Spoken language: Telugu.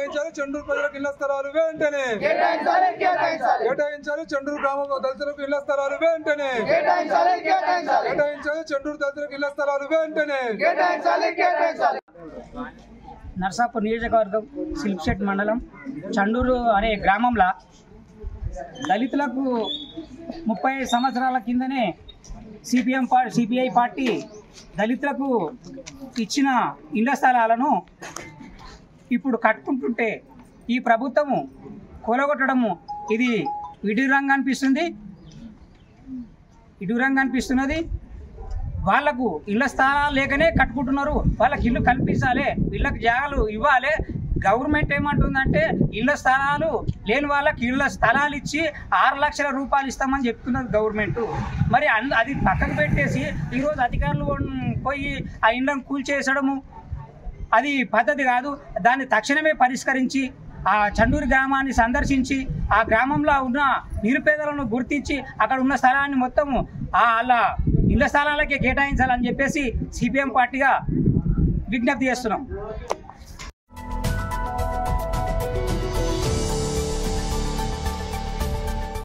కేటాయించాలి చండూరు ప్రజలకు ఇళ్ల స్థలాలు వెంటనే కేటాయించాలి చండూరు గ్రామ దళితులకు ఇళ్ల స్థలాలు వెంటనే కేటాయించాలి చండూరు దళితులకు ఇళ్ల స్థలాలు వెంటనే నర్సాపూర్ నియోజకవర్గం సిల్ప్షెట్ మండలం చండూరు అనే గ్రామంలో దళితులకు 30 సంవత్సరాల కిందనే సిపిఐ పార్టీ దళితులకు ఇచ్చిన ఇళ్ల స్థలాలను ఇప్పుడు కట్టుకుంటుంటే ఈ ప్రభుత్వము కూలగొట్టడము ఇది విడ్డూరంగా అనిపిస్తున్నది. వాళ్లకు ఇళ్ల స్థలాలు లేకనే కట్టుకుంటున్నారు. వాళ్ళకి ఇల్లు కల్పించాలి, ఇళ్ళకి జాగాలు ఇవ్వాలి. గవర్నమెంట్ ఏమంటుందంటే ఇళ్ల స్థలాలు లేని వాళ్ళకి ఇళ్ల స్థలాలు ఇచ్చి 6 లక్షల రూపాయలు ఇస్తామని చెప్తున్నది గవర్నమెంట్. మరి అది పక్కకు పెట్టేసి ఈరోజు అధికారులు పోయి ఆ ఇళ్లను కూల్చేసడము అది పద్ధతి కాదు. దాన్ని తక్షణమే పరిష్కరించి ఆ చండూరు గ్రామాన్ని సందర్శించి ఆ గ్రామంలో ఉన్న నిరుపేదలను గుర్తించి అక్కడ ఉన్న స్థలాన్ని మొత్తము అలా ఇళ్ల స్థలాలకే కేటాయించాలని చెప్పేసి సిపిఎం పార్టీగా విజ్ఞప్తి చేస్తున్నాం.